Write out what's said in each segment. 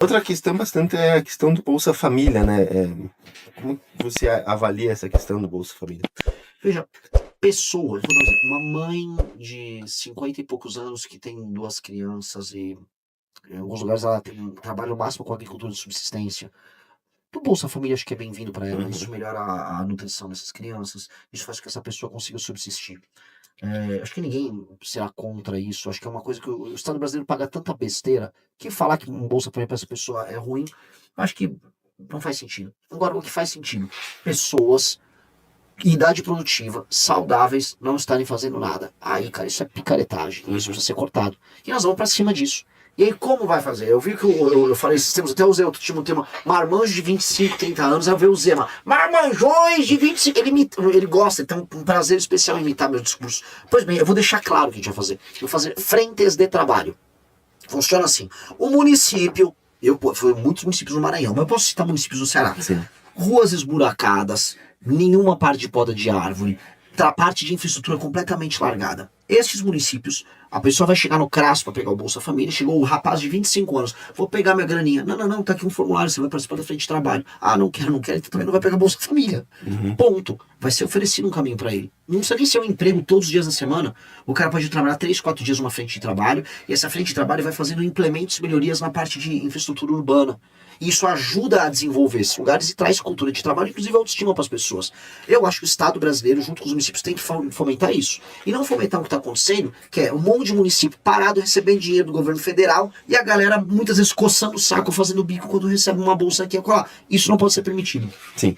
Outra questão bastante é a questão do Bolsa Família, né? Como você avalia essa questão do Bolsa Família? Veja, pessoas, vou dar um exemplo, uma mãe de 50 e poucos anos que tem duas crianças e em alguns lugares ela tem um trabalho máximo com agricultura de subsistência. O Bolsa Família acho que é bem-vindo para ela, isso melhora a nutrição dessas crianças, isso faz com que essa pessoa consiga subsistir. Acho que ninguém será contra isso, acho que é uma coisa que o Estado brasileiro paga tanta besteira que falar que um Bolsa Família para essa pessoa é ruim, acho que não faz sentido. Agora, o que faz sentido? Pessoas em idade produtiva, saudáveis, não estarem fazendo nada. Aí, cara, isso é picaretagem. Isso precisa ser cortado. E nós vamos pra cima disso. E aí, como vai fazer? Eu vi que eu falei esses tempos, até usei outro tipo de tema, marmanjos de 25, 30 anos, aí eu vi o Zema. Marmanjões de 25. Ele gosta, ele tem um prazer especial em imitar meu discurso. Pois bem, eu vou deixar claro o que a gente vai fazer. Eu vou fazer frentes de trabalho. Funciona assim. O município, foi muitos municípios no Maranhão, mas eu posso citar municípios do Ceará. Sim. Ruas esburacadas, nenhuma parte de poda de árvore, parte de infraestrutura completamente largada. Esses municípios, a pessoa vai chegar no CRAS para pegar o Bolsa Família, chegou o rapaz de 25 anos, vou pegar minha graninha. Não, tá aqui um formulário, você vai participar da frente de trabalho. Ah, não quero, então também não vai pegar Bolsa Família. Ponto. Vai ser oferecido um caminho para ele. Não precisa nem ser um emprego todos os dias da semana. O cara pode trabalhar 3, 4 dias numa frente de trabalho, e essa frente de trabalho vai fazendo implementos e melhorias na parte de infraestrutura urbana. E isso ajuda a desenvolver esses lugares e traz cultura de trabalho, inclusive autoestima para as pessoas. Eu acho que o Estado brasileiro, junto com os municípios, tem que fomentar isso. E não fomentar o que está acontecendo, que é um monte de município parado recebendo dinheiro do governo federal e a galera muitas vezes coçando o saco, fazendo bico quando recebe uma bolsa aqui e acolá. Isso não pode ser permitido. Sim.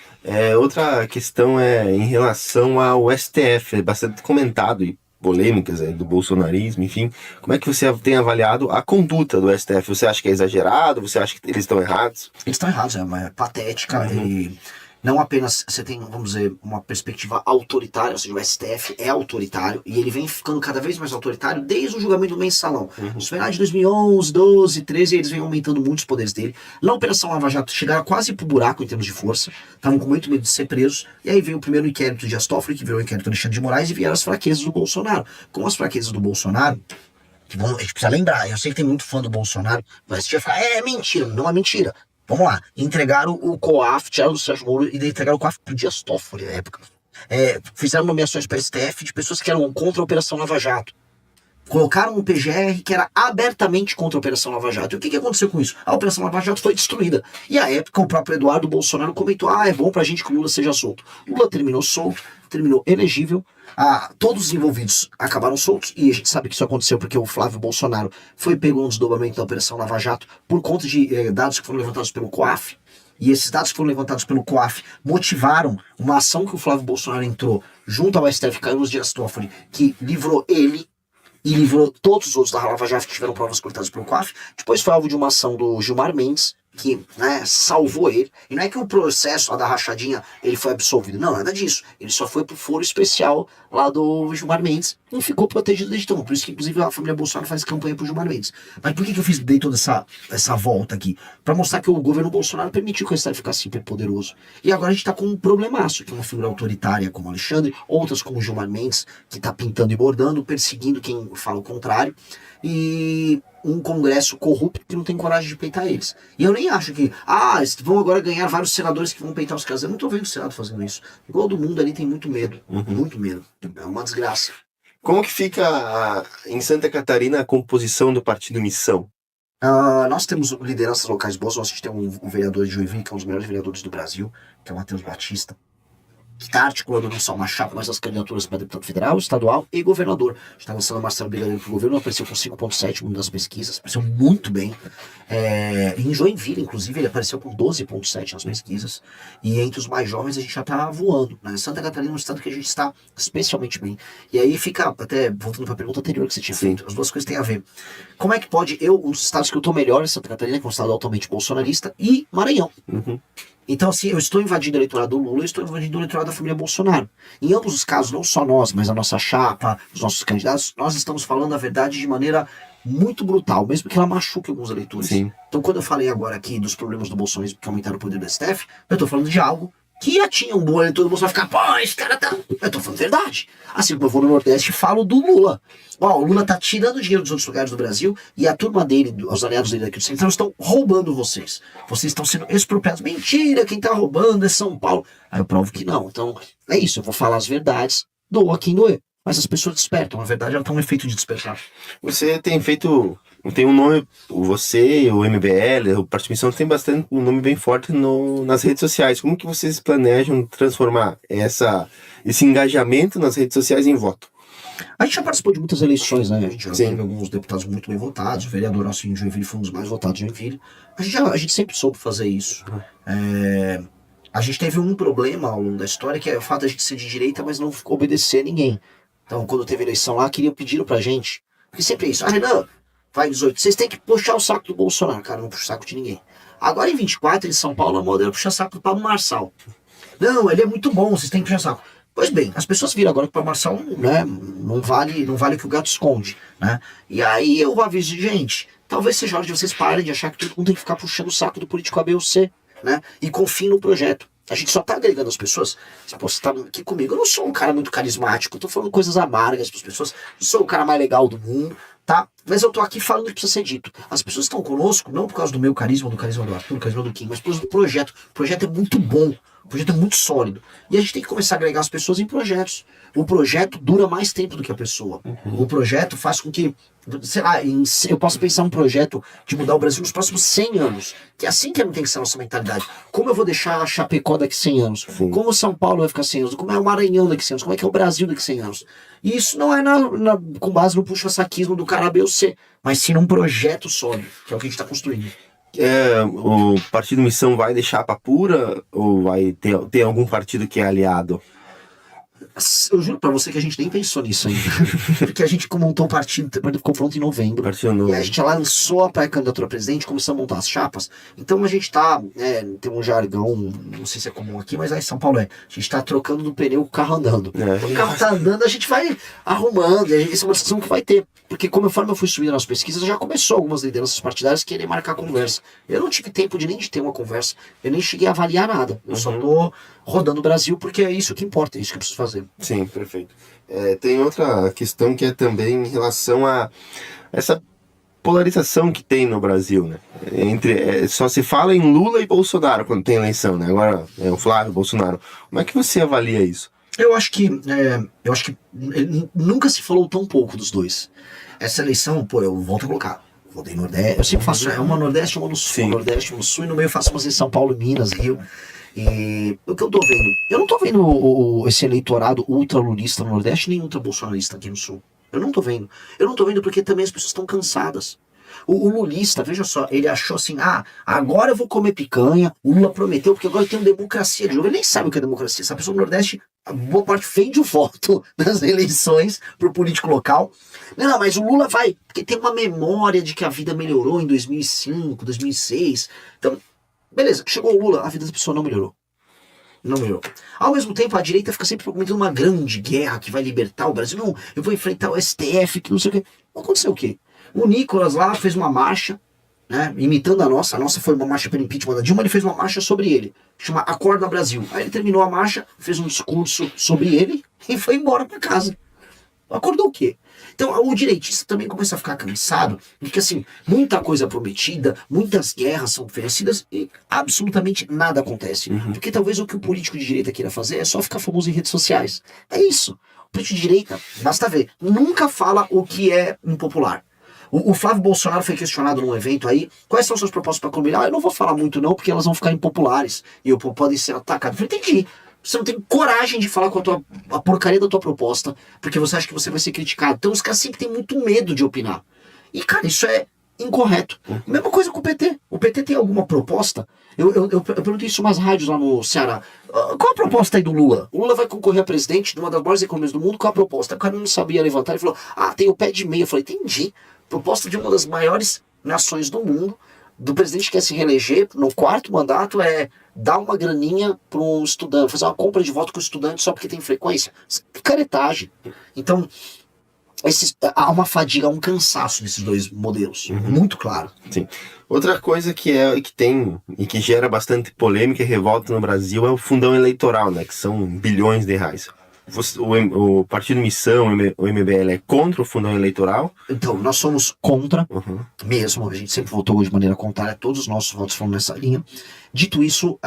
Outra questão é em relação ao STF, é bastante comentado e polêmicas do bolsonarismo, enfim. Como é que você tem avaliado a conduta do STF? Você acha que é exagerado? Você acha que eles estão errados? Eles estão errados, é uma patética e não apenas você tem, vamos dizer, uma perspectiva autoritária, ou seja, o STF é autoritário e ele vem ficando cada vez mais autoritário desde o julgamento do mensalão. Isso foi lá de 2011, 12, 13, e eles vêm aumentando muito os poderes dele. Na Operação Lava Jato chegaram quase pro buraco em termos de força, estavam com muito medo de ser presos, e aí veio o primeiro inquérito de Dias Toffoli, que virou o inquérito do Alexandre de Moraes, e vieram as fraquezas do Bolsonaro. Com as fraquezas do Bolsonaro, a gente precisa lembrar, eu sei que tem muito fã do Bolsonaro, mas você vai falar, é mentira, não é mentira. Vamos lá, entregaram o COAF, tiraram o Sérgio Moro e entregaram o COAF pro Dias Toffoli na época. Fizeram nomeações para STF de pessoas que eram contra a Operação Lava Jato. Colocaram um PGR que era abertamente contra a Operação Lava Jato. E o que aconteceu com isso? A Operação Lava Jato foi destruída. E à época o próprio Eduardo Bolsonaro comentou, é bom pra gente que o Lula seja solto. Lula terminou solto, terminou elegível, todos os envolvidos acabaram soltos, e a gente sabe que isso aconteceu porque o Flávio Bolsonaro foi pego no desdobramento da Operação Lava Jato por conta de dados que foram levantados pelo COAF, e esses dados que foram levantados pelo COAF motivaram uma ação que o Flávio Bolsonaro entrou junto ao STF Carlos Dias Toffoli, que livrou ele e livrou todos os outros da Lava Jato que tiveram provas coletadas pelo COAF. Depois foi alvo de uma ação do Gilmar Mendes, que salvou ele. E não é que o processo lá da rachadinha ele foi absolvido, não, nada disso. Ele só foi pro foro especial lá do Gilmar Mendes e ficou protegido desde então. Por isso que, inclusive, a família Bolsonaro faz campanha pro Gilmar Mendes. Mas por que eu dei toda essa volta aqui? Pra mostrar que o governo Bolsonaro permitiu que o Estado ficasse hiper poderoso. E agora a gente tá com um problemaço, que é uma figura autoritária como Alexandre, outras como o Gilmar Mendes, que tá pintando e bordando, perseguindo quem fala o contrário. E um congresso corrupto que não tem coragem de peitar eles. E eu nem acho que, vão agora ganhar vários senadores que vão peitar os caras. Eu não tô vendo o Senado fazendo isso. Igual do mundo ali tem muito medo. Muito medo. É uma desgraça. Como que fica em Santa Catarina a composição do Partido Missão? Nós temos lideranças locais boas. Nós temos um vereador de Joinville, que é um dos melhores vereadores do Brasil, que é o Matheus Batista, que está articulando não só uma chapa, mas as candidaturas para deputado federal, estadual e governador. Está lançando o Marcelo Brigadeiro para o governo, apareceu com 5,7 das pesquisas, apareceu muito bem. Em Joinville, inclusive, ele apareceu com 12,7 nas pesquisas. E entre os mais jovens a gente já está voando. Né? Santa Catarina é um estado que a gente está especialmente bem. E aí fica, até voltando para a pergunta anterior que você tinha feito, as duas coisas têm a ver. Como é que pode, um dos estados que eu estou melhor é Santa Catarina, que é um estado altamente bolsonarista, e Maranhão. Então, assim, eu estou invadindo o eleitorado do Lula, eu estou invadindo o eleitorado da família Bolsonaro. Em ambos os casos, não só nós, mas a nossa chapa, os nossos candidatos, nós estamos falando a verdade de maneira muito brutal, mesmo que ela machuque alguns eleitores. Sim. Então, quando eu falei agora aqui dos problemas do bolsonarismo que aumentaram o poder do STF, eu estou falando de algo que já tinha um bom, todo mundo vai ficar, pô, esse cara tá... Eu tô falando verdade. Assim como eu vou no Nordeste e falo do Lula. Ó, o Lula tá tirando dinheiro dos outros lugares do Brasil e a turma dele, os aliados dele aqui do Centrão, estão roubando vocês. Vocês estão sendo expropriados. Mentira, quem tá roubando é São Paulo. Aí eu provo que não. Então, é isso, eu vou falar as verdades, doa quem doer. Mas as pessoas despertam, na verdade ela tem um efeito de despertar. Você tem feito, tem um nome, você, o MBL, o Partido Missão tem bastante, um nome bem forte nas redes sociais. Como que vocês planejam transformar esse engajamento nas redes sociais em voto? A gente já participou de muitas eleições, né? A gente já teve alguns deputados muito bem votados, o vereador nosso em Joinville foi um dos mais votados de Joinville. A gente sempre soube fazer isso. A gente teve um problema ao longo da história, que é o fato de a gente ser de direita, mas não obedecer a ninguém. Então, quando teve eleição lá, pediram pra gente, porque sempre é isso, Renan, vai 18, vocês têm que puxar o saco do Bolsonaro. Cara, não puxa o saco de ninguém. Agora em 24, em São Paulo, a moda era puxar o saco do Pablo Marçal. Não, ele é muito bom, vocês têm que puxar o saco. Pois bem, as pessoas viram agora que o Pablo Marçal, né, não vale o que o gato esconde, né? E aí eu aviso, gente, talvez seja hora de vocês parem de achar que todo mundo tem que ficar puxando o saco do político A, B ou C, né? E confiem no projeto. A gente só tá agregando as pessoas. Você tá aqui comigo. Eu não sou um cara muito carismático. Eu tô falando coisas amargas pras pessoas. Não sou o cara mais legal do mundo, tá? Mas eu tô aqui falando o que precisa ser dito. As pessoas estão conosco, não por causa do meu carisma, do carisma do Arthur, do carisma do Kim, mas por causa do projeto. O projeto é muito bom. O projeto é muito sólido. E a gente tem que começar a agregar as pessoas em projetos. O projeto dura mais tempo do que a pessoa. O projeto faz com que, sei lá, eu posso pensar um projeto de mudar o Brasil nos próximos 100 anos. Que é assim que tem que ser a nossa mentalidade. Como eu vou deixar a Chapecó daqui a 100 anos? Sim. Como o São Paulo vai ficar 100 anos? Como é o Maranhão daqui a 100 anos? Como é que é o Brasil daqui a 100 anos? E isso não é com base no puxa-saquismo do cara A, B ou C, mas sim num projeto sólido, que é o que a gente está construindo. O Partido Missão vai deixar a papura ou vai ter algum partido que é aliado? Eu juro pra você que a gente nem pensou nisso ainda. Porque a gente montou o partido, ficou pronto em novembro. E a gente lançou a pré-candidatura a presidente, começamos a montar as chapas. Então a gente tá, tem um jargão, não sei se é comum aqui, mas aí em São Paulo a gente tá trocando do pneu com o carro andando. O carro tá andando, a gente vai arrumando, e essa é uma discussão que vai ter. Porque conforme eu fui subindo nas pesquisas, já começou algumas lideranças partidárias querer marcar conversa. Eu não tive tempo nem de ter uma conversa, eu nem cheguei a avaliar nada. Eu só tô rodando o Brasil porque é isso que importa, é isso que eu preciso fazer. Sim, perfeito. Tem outra questão que é também em relação a essa polarização que tem no Brasil, né? Só se fala em Lula e Bolsonaro quando tem eleição, né? Agora é o Flávio Bolsonaro. Como é que você avalia isso? Eu acho que nunca se falou tão pouco dos dois. Essa eleição, eu volto a colocar. Votei no Nordeste. Eu sempre faço uma Nordeste, uma no Sul. Nordeste, uma no Sul, e no meio faço umas em São Paulo, Minas, Rio. E o que eu tô vendo? Eu não tô vendo esse eleitorado ultra-lulista no Nordeste, nem ultra-bolsonarista aqui no Sul. Eu não tô vendo. Eu não tô vendo porque também as pessoas estão cansadas. O lulista, veja só, ele achou assim, agora eu vou comer picanha, o Lula prometeu, porque agora eu tenho democracia de novo. Ele nem sabe o que é democracia. Essa pessoa do Nordeste, a boa parte vende o voto nas eleições pro político local. Não, mas o Lula vai, porque tem uma memória de que a vida melhorou em 2005, 2006. Então, beleza, chegou o Lula, a vida da pessoa não melhorou. Não melhorou. Ao mesmo tempo, a direita fica sempre comentando uma grande guerra que vai libertar o Brasil. Não, eu vou enfrentar o STF, que não sei o quê. Aconteceu o quê? O Nicolas lá fez uma marcha, né, imitando a nossa foi uma marcha pelo impeachment da Dilma, ele fez uma marcha sobre ele, chama Acorda Brasil. Aí ele terminou a marcha, fez um discurso sobre ele e foi embora pra casa. Acordou o quê? Então o direitista também começa a ficar cansado, porque assim, muita coisa prometida, muitas guerras são oferecidas e absolutamente nada acontece. Porque talvez o que o político de direita queira fazer é só ficar famoso em redes sociais. É isso. O político de direita, basta ver, nunca fala o que é impopular. O Flávio Bolsonaro foi questionado num evento aí, quais são suas propostas para combinar? Eu não vou falar muito não, porque elas vão ficar impopulares e podem ser atacadas. Eu falei, entendi. Você não tem coragem de falar com a porcaria da tua proposta, porque você acha que você vai ser criticado. Então os caras sempre têm muito medo de opinar. E, cara, isso é incorreto. Mesma coisa com o PT. O PT tem alguma proposta? Eu perguntei isso em umas rádios lá no Ceará. Qual a proposta aí do Lula? O Lula vai concorrer a presidente de uma das maiores economias do mundo, qual a proposta? O cara não sabia levantar, ele falou, tem o pé de meia. Eu falei, entendi. Proposta de uma das maiores nações do mundo, do presidente que quer se reeleger, no 4º mandato, é dar uma graninha para um estudante, fazer uma compra de voto com o estudante só porque tem frequência. Caretagem. Então, há uma fadiga, há um cansaço nesses dois modelos, muito claro. Sim. Outra coisa que tem e que gera bastante polêmica e revolta no Brasil é o fundão eleitoral, né? Que são bilhões de reais. O Partido Missão, o MBL, é contra o fundão eleitoral? Então, nós somos contra, mesmo, a gente sempre votou de maneira contrária, todos os nossos votos foram nessa linha. Dito isso,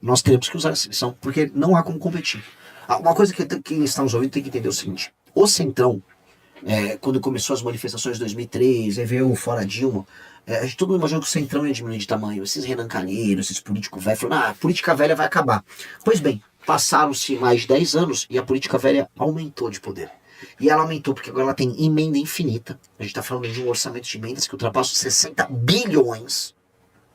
nós teremos que usar essa lição, porque não há como competir. Uma coisa que quem está nos ouvindo tem que entender é o seguinte: o Centrão, quando começou as manifestações de 2003, aí veio o Fora Dilma, todo mundo imaginou que o Centrão ia diminuir de tamanho. Esses Renan Calheiros, esses políticos velhos, falaram, a política velha vai acabar. Pois bem, passaram-se mais de 10 anos e a política velha aumentou de poder. E ela aumentou porque agora ela tem emenda infinita. A gente está falando de um orçamento de emendas que ultrapassa os 60 bilhões,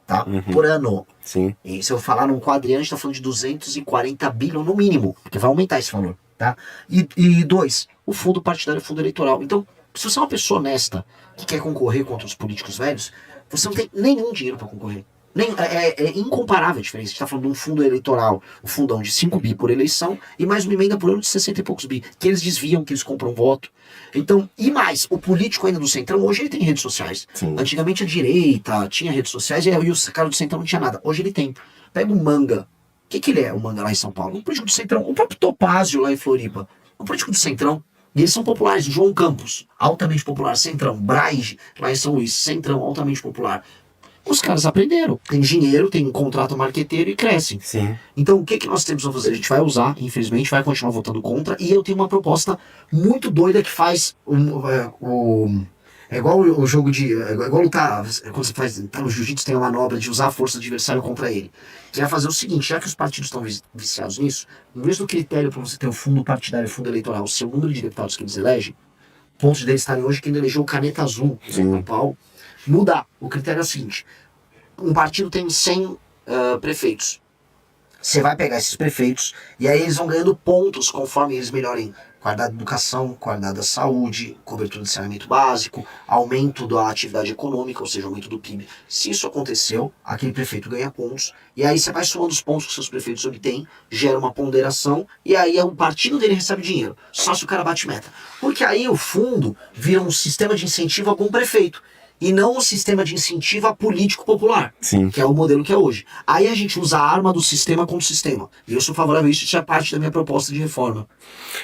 tá? Por ano. Sim. E se eu falar num quadriano, a gente está falando de 240 bilhões no mínimo, porque vai aumentar esse valor, tá? E dois, o fundo partidário e o fundo eleitoral. Então, se você é uma pessoa honesta que quer concorrer contra os políticos velhos, você não tem nenhum dinheiro para concorrer. É incomparável a diferença. A gente está falando de um fundo eleitoral, um fundão de 5 bi por eleição e mais uma emenda por ano de 60 e poucos bi, que eles desviam, que eles compram voto. Então, e mais, o político ainda do Centrão, hoje ele tem redes sociais. Sim. Antigamente a direita tinha redes sociais e o cara do Centrão não tinha nada. Hoje ele tem. Pega o Manga. O que ele é, o Manga lá em São Paulo? Um político do Centrão. O próprio Topázio lá em Floripa. Um político do Centrão. E eles são populares. João Campos, altamente popular. Centrão. Braige, lá em São Luís. Centrão, altamente popular. Os caras aprenderam. Tem dinheiro, tem um contrato marqueteiro e crescem. Sim. Então, o que nós temos a fazer? A gente vai usar, infelizmente, vai continuar votando contra. E eu tenho uma proposta muito doida que faz é igual o jogo de... É igual lutar... Quando você tá no jiu-jitsu, tem uma manobra de usar a força do adversário contra ele. Você vai fazer o seguinte, já que os partidos estão viciados nisso, no mesmo critério para você ter o fundo partidário e o fundo eleitoral, o seu número de deputados que eles elegem, pontos deles estarem hoje, quem elegeu o Caneta Azul, em São Paulo, mudar. O critério é o seguinte: um partido tem 100 prefeitos. Você vai pegar esses prefeitos e aí eles vão ganhando pontos conforme eles melhorem qualidade da educação, qualidade da saúde, cobertura de saneamento básico, aumento da atividade econômica, ou seja, aumento do PIB. Se isso aconteceu, aquele prefeito ganha pontos, e aí você vai somando os pontos que seus prefeitos obtêm, gera uma ponderação, e aí o partido dele recebe dinheiro, só se o cara bate meta. Porque aí o fundo vira um sistema de incentivo a algum prefeito, e não um sistema de incentivo a político popular, Sim. que é o modelo que é hoje. Aí a gente usa a arma do sistema contra o sistema. E eu sou favorável a isso, isso é parte da minha proposta de reforma.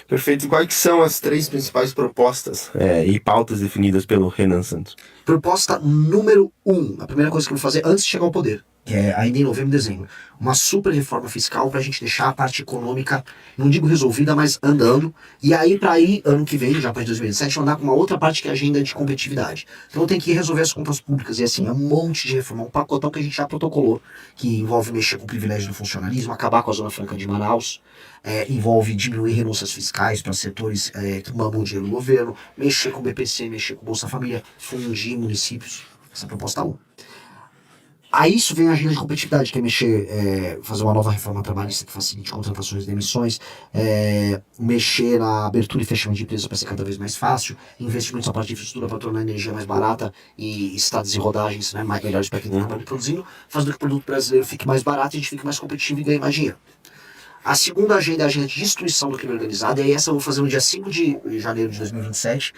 Perfeito. E quais são as 3 principais propostas e pautas definidas pelo Renan Santos? Proposta número 1, a primeira coisa que eu vou fazer antes de chegar ao poder, que é ainda em novembro e dezembro, uma super reforma fiscal pra gente deixar a parte econômica, não digo resolvida, mas andando, e aí pra ir, ano que vem, já para 2017, andar com uma outra parte que é a agenda de competitividade. Então tem que resolver as contas públicas, e assim, é um monte de reforma, um pacotão que a gente já protocolou, que envolve mexer com o privilégio do funcionalismo, acabar com a Zona Franca de Manaus, envolve diminuir renúncias fiscais para setores que mamam o dinheiro do governo, mexer com o BPC, mexer com o Bolsa Família, fundir municípios. Essa é a proposta 1. A isso vem a agenda de competitividade, que é mexer, fazer uma nova reforma trabalhista que facilite contratações e demissões, mexer na abertura e fechamento de empresas para ser cada vez mais fácil, investimentos na parte de infraestrutura para tornar a energia mais barata e estados e rodagens, né, melhores para quem está produzindo, fazendo que o produto brasileiro fique mais barato e a gente fique mais competitivo e ganhe mais dinheiro. A segunda agenda é a agenda de destruição do crime organizado, e aí essa eu vou fazer no dia 5 de janeiro de 2027,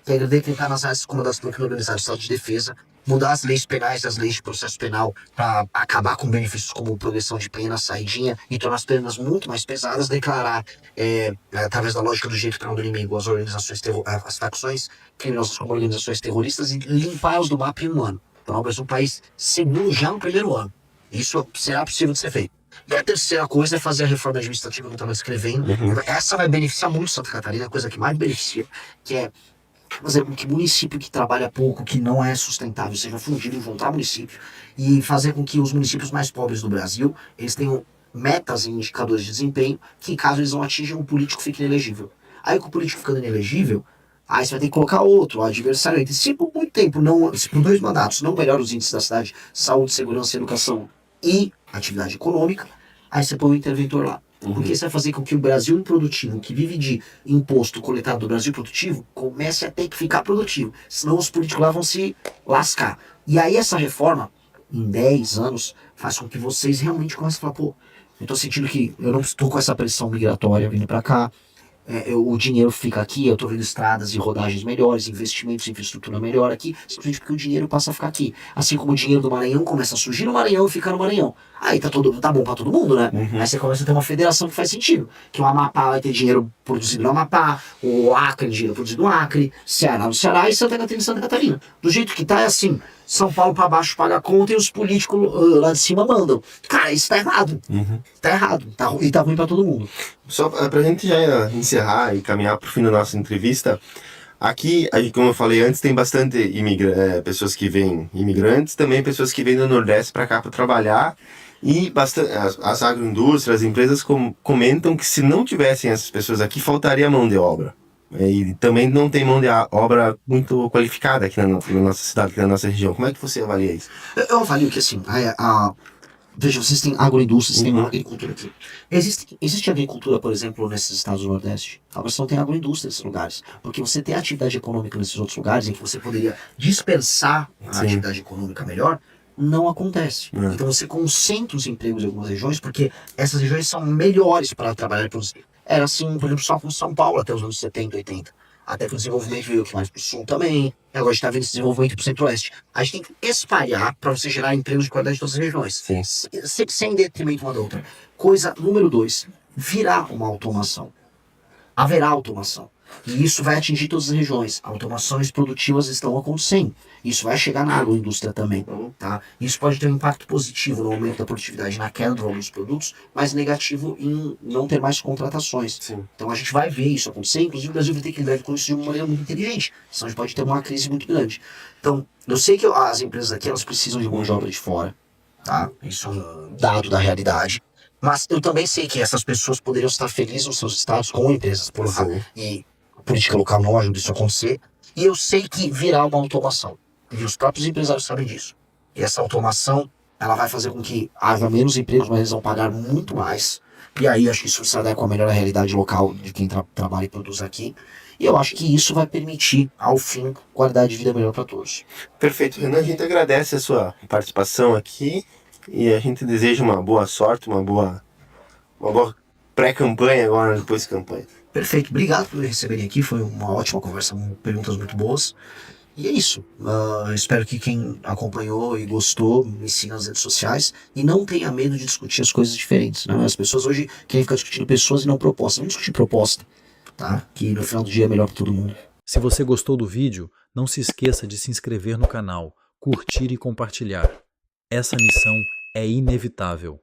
que é decretar nas áreas comandadas pelo crime organizado o estado de defesa, mudar as leis penais, as leis de processo penal, para acabar com benefícios como progressão de pena, saidinha, e tornar as penas muito mais pesadas, declarar, através da lógica do direito penal do inimigo, as organizações, as facções criminosas como organizações terroristas, e limpar-os do mapa em um ano. Então, o Brasil é um país seguro já no primeiro ano. Isso será possível de ser feito. E a terceira coisa é fazer a reforma administrativa que eu estava escrevendo. Essa vai beneficiar muito Santa Catarina, a coisa que mais beneficia, que é fazer com que município que trabalha pouco, que não é sustentável, seja fundido e voltar ao município, e fazer com que os municípios mais pobres do Brasil, eles tenham metas e indicadores de desempenho, que caso eles não atinjam, o político fique inelegível. Aí com o político ficando inelegível, aí você vai ter que colocar outro, o adversário. Se por muito tempo, se por 2 mandatos, não melhora os índices da cidade, saúde, segurança, educação e atividade econômica, aí você põe o interventor lá. Porque isso vai fazer com que o Brasil improdutivo, que vive de imposto coletado do Brasil produtivo, comece a ter que ficar produtivo. Senão os políticos lá vão se lascar. E aí essa reforma, em 10 anos, faz com que vocês realmente comecem a falar, pô, eu tô sentindo que eu não estou com essa pressão migratória vindo pra cá, o dinheiro fica aqui, eu tô vendo estradas e rodagens melhores, investimentos em infraestrutura melhor aqui, simplesmente porque o dinheiro passa a ficar aqui. Assim como o dinheiro do Maranhão começa a surgir no Maranhão e ficar no Maranhão. Aí tá bom pra todo mundo, né? Aí você começa a ter uma federação que faz sentido. Que o Amapá vai ter dinheiro produzido no Amapá, o Acre dinheiro produzido no Acre, Ceará no Ceará e Santa Catarina em Santa Catarina. Do jeito que tá é assim, São Paulo pra baixo paga a conta e os políticos lá de cima mandam. Cara, isso tá errado. Tá errado. E tá ruim pra todo mundo. Só pra gente já encerrar e caminhar pro fim da nossa entrevista, aqui, como eu falei antes, tem bastante pessoas que vêm imigrantes, também pessoas que vêm do Nordeste para cá para trabalhar, e as agroindústrias, as empresas comentam que se não tivessem essas pessoas aqui, faltaria mão de obra. E também não tem mão de obra muito qualificada aqui na nossa cidade, aqui na nossa região. Como é que você avalia isso? Eu avalio que assim, veja, vocês têm agroindústria, vocês têm agricultura aqui. Existe agricultura, por exemplo, nesses estados do Nordeste? Agora você não tem agroindústria nesses lugares. Porque você tem atividade econômica nesses outros lugares em que você poderia dispersar a atividade econômica melhor, não acontece. Então você concentra os empregos em algumas regiões, porque essas regiões são melhores para trabalhar e produzir. Era assim, por exemplo, só com São Paulo até os anos 70, 80. Até que o desenvolvimento veio aqui mais pro sul também. E agora a gente está vendo esse desenvolvimento pro centro-oeste. A gente tem que espalhar para você gerar empregos de qualidade em todas as regiões. Sim. Sem detrimento uma da outra. Coisa número 2. Virar uma automação. Haverá automação. E isso vai atingir todas as regiões. Automações produtivas estão acontecendo. Isso vai chegar na agroindústria também. Tá? Isso pode ter um impacto positivo no aumento da produtividade, na queda do volume dos produtos, mas negativo em não ter mais contratações. Sim. Então a gente vai ver isso acontecer. Inclusive o Brasil vai ter que lidar com isso de uma maneira muito inteligente. Senão a gente pode ter uma crise muito grande. Então, eu sei que as empresas aqui elas precisam de mão de obra de fora. Tá? Isso é um dado da realidade. Mas eu também sei que essas pessoas poderiam estar felizes nos seus estados com empresas por lá. E a política local não ajuda isso a acontecer. E eu sei que virá uma automação. E os próprios empresários sabem disso. E essa automação, ela vai fazer com que haja menos empregos, mas eles vão pagar muito mais. E aí acho que isso se adequa melhor à realidade local de quem trabalha e produz aqui. E eu acho que isso vai permitir, ao fim, qualidade de vida melhor para todos. Perfeito, Renan. A gente agradece a sua participação aqui e a gente deseja uma boa sorte, uma boa pré-campanha agora, depois da campanha. Perfeito. Obrigado por me receberem aqui. Foi uma ótima conversa, perguntas muito boas. E é isso. Espero que quem acompanhou e gostou me siga nas redes sociais e não tenha medo de discutir as coisas diferentes. Né? As pessoas hoje querem ficar discutindo pessoas e não propostas. Vamos discutir proposta, tá? Que no final do dia é melhor para todo mundo. Se você gostou do vídeo, não se esqueça de se inscrever no canal, curtir e compartilhar. Essa missão é inevitável.